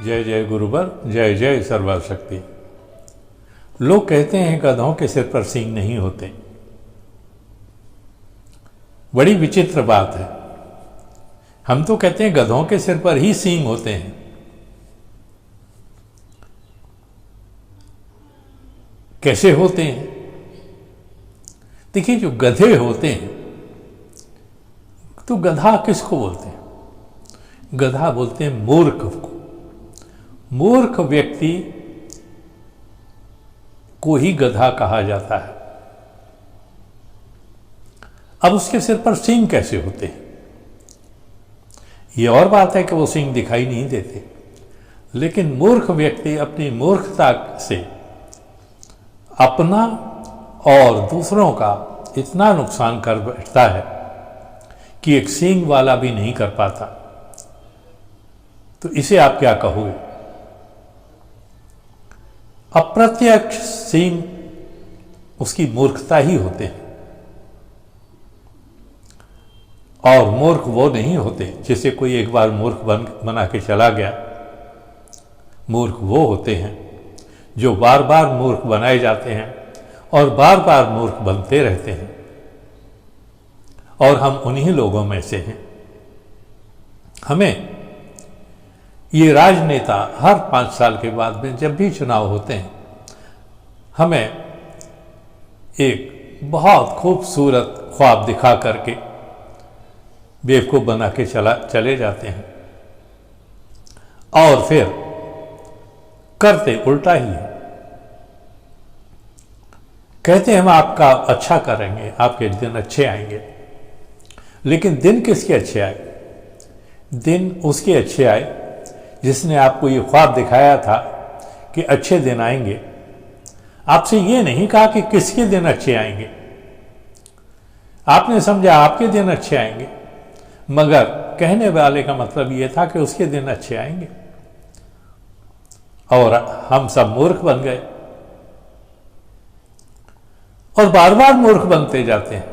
जय जय गुरुवर, जय जय सर्वशक्ति। लोग कहते हैं गधों के सिर पर सींग नहीं होते। बड़ी विचित्र बात है। हम तो कहते हैं गधों के सिर पर ही सींग होते हैं। कैसे होते हैं? देखिए, जो गधे होते हैं, तो गधा किसको बोलते हैं? गधा बोलते हैं मूर्ख को। मूर्ख व्यक्ति को ही गधा कहा जाता है। अब उसके सिर पर सींग कैसे होते हैं? ये और बात है कि वो सींग दिखाई नहीं देते, लेकिन मूर्ख व्यक्ति अपनी मूर्खता से अपना और दूसरों का इतना नुकसान कर बैठता है कि एक सींग वाला भी नहीं कर पाता। तो इसे आप क्या कहोगे? अप्रत्यक्ष सींग उसकी मूर्खता ही होते हैं। और मूर्ख वो नहीं होते जिसे कोई एक बार मूर्ख बना के चला गया। मूर्ख वो होते हैं जो बार बार मूर्ख बनाए जाते हैं और बार बार मूर्ख बनते रहते हैं। और हम उन्हीं लोगों में से हैं। हमें ये राजनेता हर 5 साल के बाद में जब भी चुनाव होते हैं, हमें एक बहुत खूबसूरत ख्वाब दिखा करके बेवकूफ़ बना के चले जाते हैं और फिर करते उल्टा ही है। कहते हैं हम आपका अच्छा करेंगे, आपके दिन अच्छे आएंगे। लेकिन दिन किसके अच्छे आए? दिन उसके अच्छे आए जिसने आपको ये ख्वाब दिखाया था कि अच्छे दिन आएंगे। आपसे ये नहीं कहा कि किसके दिन अच्छे आएंगे। आपने समझा आपके दिन अच्छे आएंगे, मगर कहने वाले का मतलब ये था कि उसके दिन अच्छे आएंगे। और हम सब मूर्ख बन गए और बार बार मूर्ख बनते जाते हैं।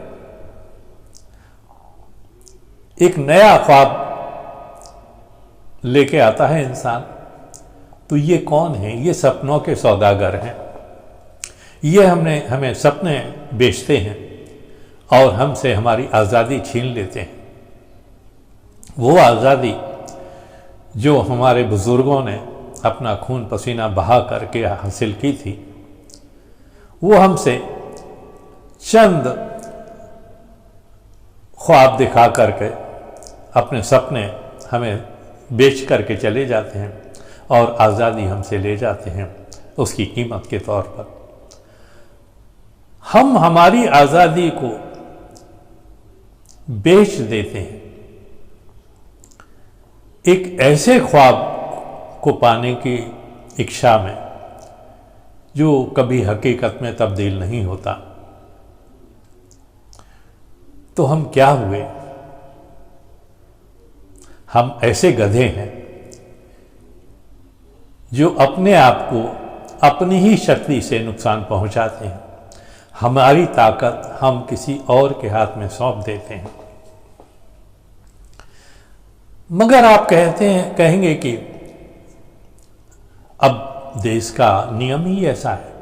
एक नया ख्वाब लेके आता है इंसान, तो ये कौन है? ये सपनों के सौदागर हैं। ये हमें सपने बेचते हैं और हमसे हमारी आज़ादी छीन लेते हैं। वो आज़ादी जो हमारे बुजुर्गों ने अपना खून पसीना बहा करके हासिल की थी, वो हमसे चंद ख्वाब दिखा करके अपने सपने हमें बेच करके चले जाते हैं और आज़ादी हमसे ले जाते हैं उसकी कीमत के तौर पर। हम हमारी आज़ादी को बेच देते हैं एक ऐसे ख्वाब को पाने की इच्छा में जो कभी हकीकत में तब्दील नहीं होता। तो हम क्या हुए? हम ऐसे गधे हैं जो अपने आप को अपनी ही शक्ति से नुकसान पहुंचाते हैं। हमारी ताकत हम किसी और के हाथ में सौंप देते हैं। मगर आप कहेंगे कि अब देश का नियम ही ऐसा है,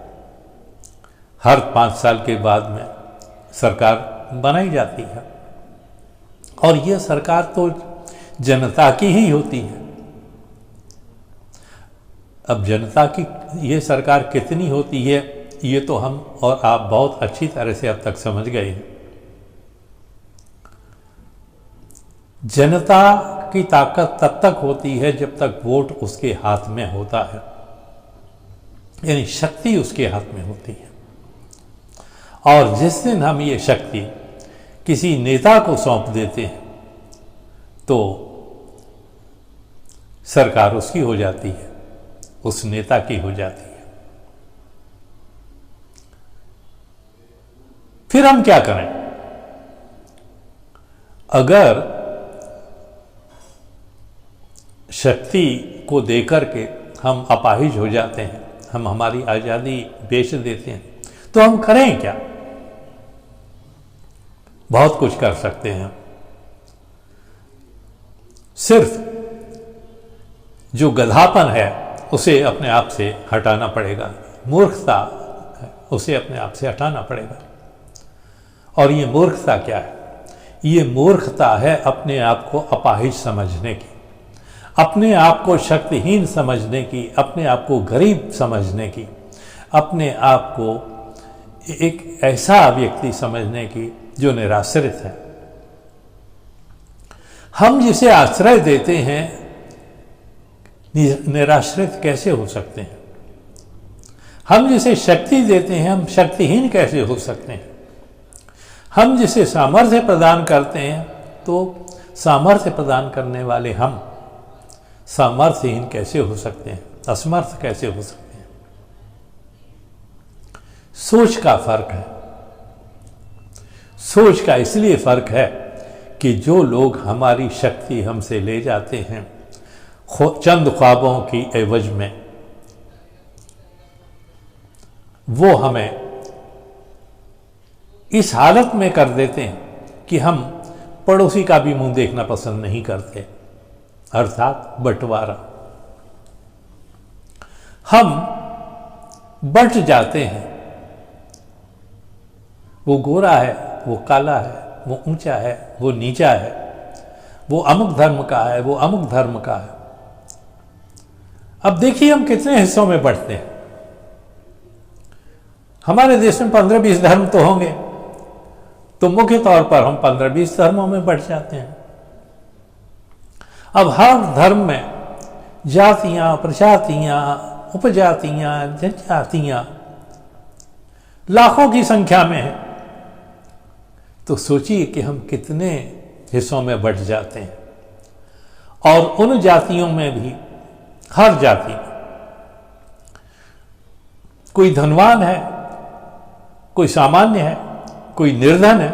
हर 5 साल के बाद में सरकार बनाई जाती है और यह सरकार तो जनता की ही होती है। अब जनता की ये सरकार कितनी होती है, ये तो हम और आप बहुत अच्छी तरह से अब तक समझ गए हैं। जनता की ताकत तब तक होती है जब तक वोट उसके हाथ में होता है, यानी शक्ति उसके हाथ में होती है। और जिस दिन हम ये शक्ति किसी नेता को सौंप देते हैं तो सरकार उसकी हो जाती है, उस नेता की हो जाती है। फिर हम क्या करें? अगर शक्ति को देकर के हम अपाहिज हो जाते हैं, हम हमारी आज़ादी बेच देते हैं, तो हम करें क्या? बहुत कुछ कर सकते हैं। सिर्फ जो गधापन है उसे अपने आप से हटाना पड़ेगा, मूर्खता है उसे अपने आप से हटाना पड़ेगा। और ये मूर्खता क्या है? ये मूर्खता है अपने आप को अपाहिज समझने की, अपने आप को शक्तिहीन समझने की, अपने आप को गरीब समझने की, अपने आप को एक ऐसा व्यक्ति समझने की जो निराश्रित है। हम जिसे आश्रय देते हैं निराश्रित कैसे हो सकते हैं? हम जिसे शक्ति देते हैं हम शक्तिहीन कैसे हो सकते हैं? हम जिसे सामर्थ्य प्रदान करते हैं तो सामर्थ्य प्रदान करने वाले हम सामर्थ्यहीन कैसे हो सकते हैं? असमर्थ कैसे हो सकते हैं? सोच का फर्क है। सोच का इसलिए फर्क है कि जो लोग हमारी शक्ति हमसे ले जाते हैं चंद ख्वाबों की एवज में, वो हमें इस हालत में कर देते हैं कि हम पड़ोसी का भी मुंह देखना पसंद नहीं करते, अर्थात बंटवारा। हम बंट जाते हैं। वो गोरा है, वो काला है, वो ऊंचा है, वो नीचा है, वो अमुक धर्म का है, वो अमुक धर्म का है। अब देखिए हम कितने हिस्सों में बंटते हैं। हमारे देश में 15-20 धर्म तो होंगे, तो मुख्य तौर पर हम 15-20 धर्मों में बंट जाते हैं। अब हर धर्म में जातियां, प्रजातियां, उपजातियां, जनजातियां लाखों की संख्या में है। तो सोचिए कि हम कितने हिस्सों में बंट जाते हैं। और उन जातियों में भी, हर जाति में कोई धनवान है, कोई सामान्य है, कोई निर्धन है,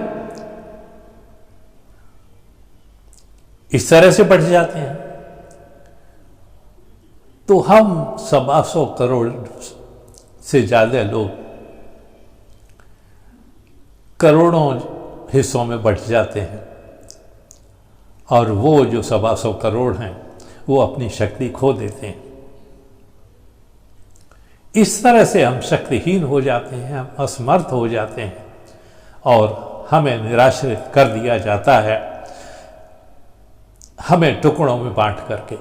इस तरह से बढ़ जाते हैं। तो हम 125 करोड़ से ज्यादा लोग करोड़ों हिस्सों में बढ़ जाते हैं, और वो जो 125 करोड़ हैं वो अपनी शक्ति खो देते हैं। इस तरह से हम शक्तिहीन हो जाते हैं, हम असमर्थ हो जाते हैं और हमें निराश्रित कर दिया जाता है, हमें टुकड़ों में बांट करके।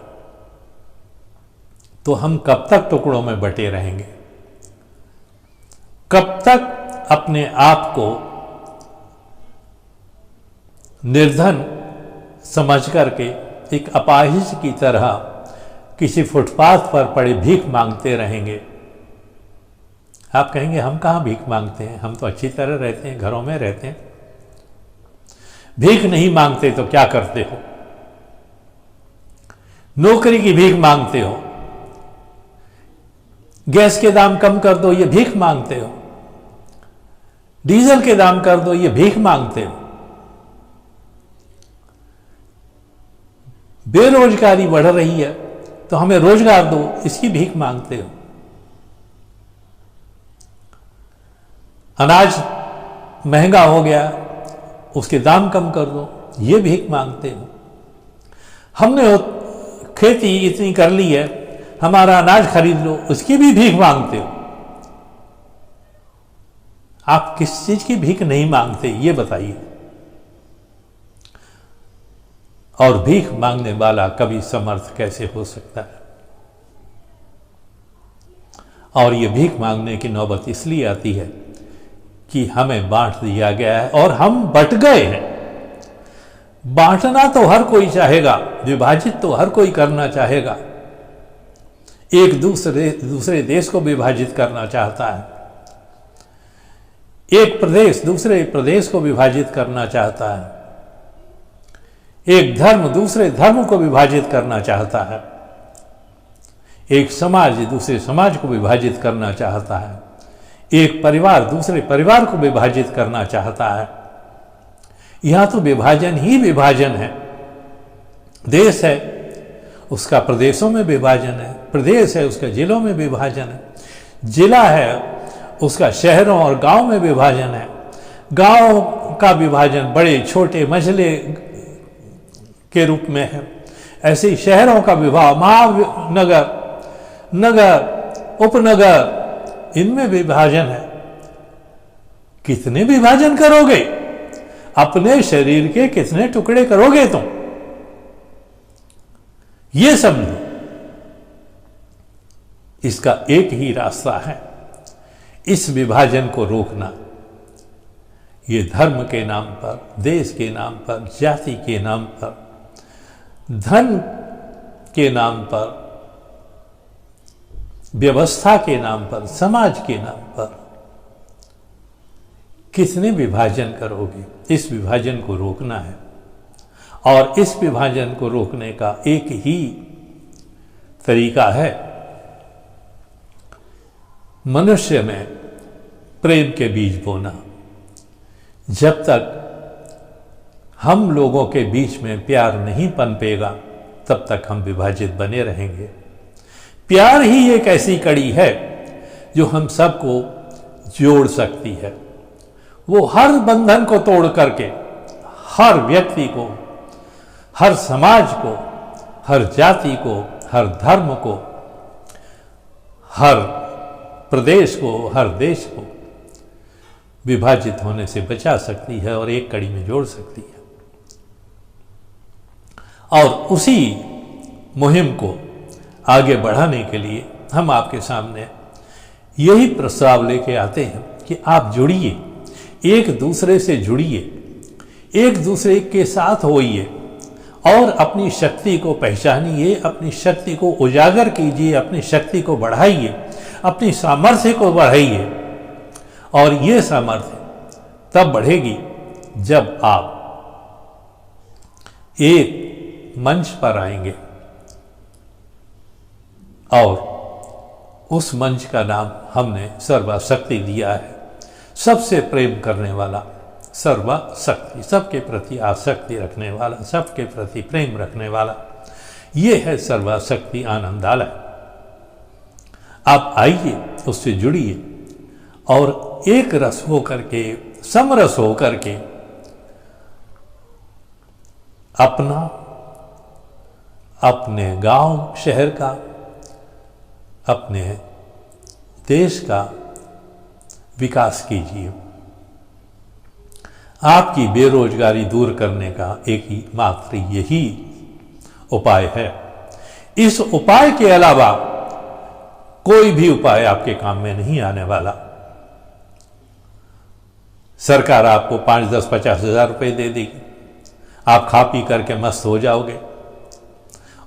तो हम कब तक टुकड़ों में बटे रहेंगे? कब तक अपने आप को निर्धन समझ करके एक अपाहिज की तरह किसी फुटपाथ पर पड़े भीख मांगते रहेंगे? आप कहेंगे हम कहाँ भीख मांगते हैं, हम तो अच्छी तरह रहते हैं, घरों में रहते हैं। भीख नहीं मांगते तो क्या करते हो? नौकरी की भीख मांगते हो, गैस के दाम कम कर दो, ये भीख मांगते हो, डीजल के दाम कर दो, ये भीख मांगते हो। बेरोजगारी बढ़ रही है तो हमें रोजगार दो, इसकी भीख मांगते हो। अनाज महंगा हो गया, उसके दाम कम कर दो, ये भीख मांगते हो। हमने खेती इतनी कर ली है, हमारा अनाज खरीद लो, उसकी भी भीख मांगते हो। आप किस चीज की भीख नहीं मांगते ये बताइए। और भीख मांगने वाला कभी समर्थ कैसे हो सकता है? और ये भीख मांगने की नौबत इसलिए आती है कि हमें बांट दिया गया है और हम बट गए हैं। बांटना तो हर कोई चाहेगा, विभाजित तो हर कोई करना चाहेगा। एक दूसरे देश को विभाजित करना चाहता है, एक प्रदेश दूसरे प्रदेश को विभाजित करना चाहता है, एक धर्म दूसरे धर्म को विभाजित करना चाहता है, एक समाज दूसरे समाज को विभाजित करना चाहता है, एक परिवार दूसरे परिवार को विभाजित करना चाहता है। यहां तो विभाजन ही विभाजन है। देश है उसका प्रदेशों में विभाजन है, प्रदेश है उसका जिलों में विभाजन है, जिला है उसका शहरों और गांव में विभाजन है, गांव का विभाजन बड़े छोटे मजले के रूप में है, ऐसे ही शहरों का विभाग, महानगर, नगर, उपनगर, इनमें विभाजन है। कितने विभाजन करोगे? अपने शरीर के कितने टुकड़े करोगे तुम? ये समझो। इसका एक ही रास्ता है, इस विभाजन को रोकना। ये धर्म के नाम पर, देश के नाम पर, जाति के नाम पर, धन के नाम पर, व्यवस्था के नाम पर, समाज के नाम पर कितने विभाजन करोगे? इस विभाजन को रोकना है। और इस विभाजन को रोकने का एक ही तरीका है, मनुष्य में प्रेम के बीज बोना। जब तक हम लोगों के बीच में प्यार नहीं पनपेगा, तब तक हम विभाजित बने रहेंगे। प्यार ही एक ऐसी कड़ी है जो हम सबको जोड़ सकती है। वो हर बंधन को तोड़ करके हर व्यक्ति को, हर समाज को, हर जाति को, हर धर्म को, हर प्रदेश को, हर देश को विभाजित होने से बचा सकती है और एक कड़ी में जोड़ सकती है। और उसी मुहिम को आगे बढ़ाने के लिए हम आपके सामने यही प्रस्ताव लेके आते हैं कि आप जुड़िए, एक दूसरे से जुड़िए, एक दूसरे के साथ होइए और अपनी शक्ति को पहचानिए, अपनी शक्ति को उजागर कीजिए, अपनी शक्ति को बढ़ाइए, अपनी सामर्थ्य को बढ़ाइए। और ये सामर्थ्य तब बढ़ेगी जब आप एक मंच पर आएंगे और उस मंच का नाम हमने सर्वशक्ति दिया है। सबसे प्रेम करने वाला सर्वशक्ति, सबके प्रति आसक्ति रखने वाला, सबके प्रति प्रेम रखने वाला, ये है सर्वशक्ति आनंदालय। आप आइए, उससे जुड़िए और एक रस हो करके, समरस हो करके अपना, अपने गांव शहर का, अपने देश का विकास कीजिए। आपकी बेरोजगारी दूर करने का एक ही मात्र यही उपाय है। इस उपाय के अलावा कोई भी उपाय आपके काम में नहीं आने वाला। सरकार आपको 5, 10, 50 हजार रुपये दे देगी, आप खा पी करके मस्त हो जाओगे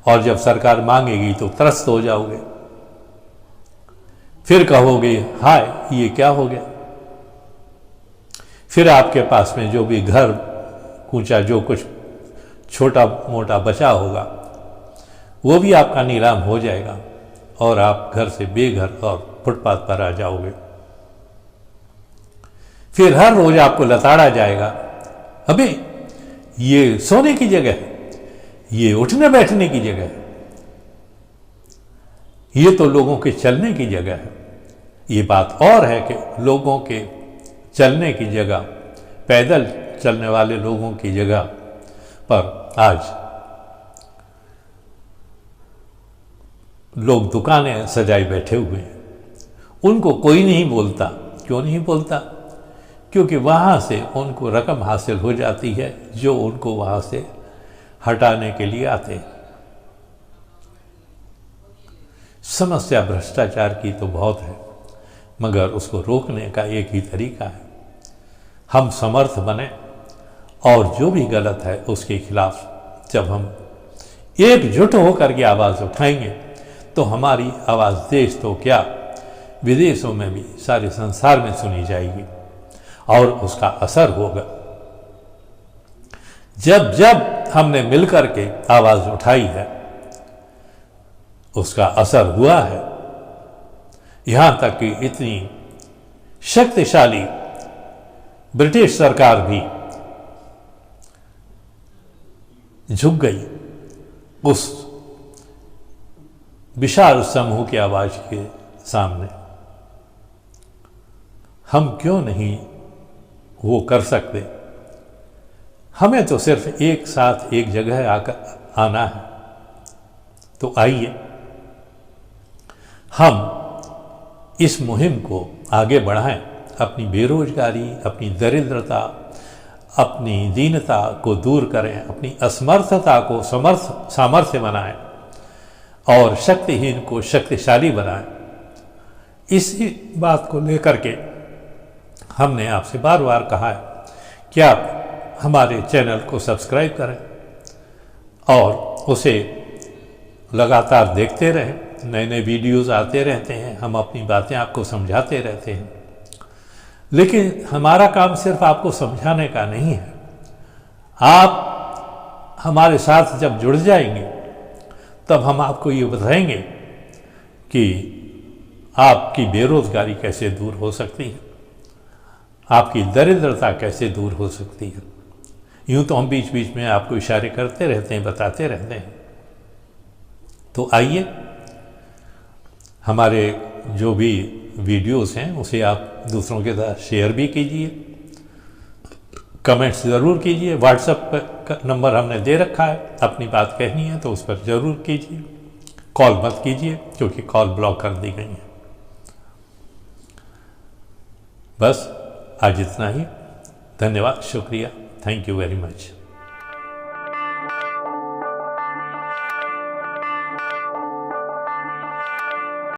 और जब सरकार मांगेगी तो त्रस्त हो जाओगे। फिर कहोगे हाय ये क्या हो गया। फिर आपके पास में जो भी घर कूचा, जो कुछ छोटा मोटा बचा होगा, वो भी आपका नीलाम हो जाएगा और आप घर से बेघर और फुटपाथ पर आ जाओगे। फिर हर रोज आपको लताड़ा जाएगा, अबे ये सोने की जगह है, ये उठने बैठने की जगह है, ये तो लोगों के चलने की जगह है। ये बात और है कि लोगों के चलने की जगह, पैदल चलने वाले लोगों की जगह पर आज लोग दुकानें सजाए बैठे हुए हैं। उनको कोई नहीं बोलता। क्यों नहीं बोलता? क्योंकि वहाँ से उनको रकम हासिल हो जाती है जो उनको वहाँ से हटाने के लिए आते हैं। समस्या भ्रष्टाचार की तो बहुत है, मगर उसको रोकने का एक ही तरीका है, हम समर्थ बने और जो भी गलत है उसके खिलाफ जब हम एकजुट होकर के आवाज़ उठाएंगे तो हमारी आवाज़ देश तो क्या विदेशों में भी, सारे संसार में सुनी जाएगी और उसका असर होगा। जब जब हमने मिलकर के आवाज़ उठाई है उसका असर हुआ है। यहाँ तक कि इतनी शक्तिशाली ब्रिटिश सरकार भी झुक गई उस विशाल समूह की आवाज के सामने। हम क्यों नहीं वो कर सकते? हमें तो सिर्फ एक साथ एक जगह आकर आना है तो आइए हम इस मुहिम को आगे बढ़ाएं, अपनी बेरोजगारी, अपनी दरिद्रता, अपनी दीनता को दूर करें, अपनी असमर्थता को सामर्थ्य बनाएं और शक्तिहीन को शक्तिशाली बनाएं। इसी बात को लेकर के हमने आपसे बार बार कहा है कि आप हमारे चैनल को सब्सक्राइब करें और उसे लगातार देखते रहें। नए नए वीडियोज़ आते रहते हैं, हम अपनी बातें आपको समझाते रहते हैं। लेकिन हमारा काम सिर्फ आपको समझाने का नहीं है। आप हमारे साथ जब जुड़ जाएंगे तब हम आपको ये बताएंगे कि आपकी बेरोजगारी कैसे दूर हो सकती है, आपकी दरिद्रता कैसे दूर हो सकती है। यूँ तो हम बीच बीच में आपको इशारे करते रहते हैं, बताते रहते हैं। तो आइए हमारे जो भी वीडियोस हैं उसे आप दूसरों के साथ शेयर भी कीजिए, कमेंट्स ज़रूर कीजिए। व्हाट्सएप का नंबर हमने दे रखा है, अपनी बात कहनी है तो उस पर ज़रूर कीजिए। कॉल मत कीजिए क्योंकि कॉल ब्लॉक कर दी गई है। बस आज इतना ही। धन्यवाद, शुक्रिया, थैंक यू वेरी मच।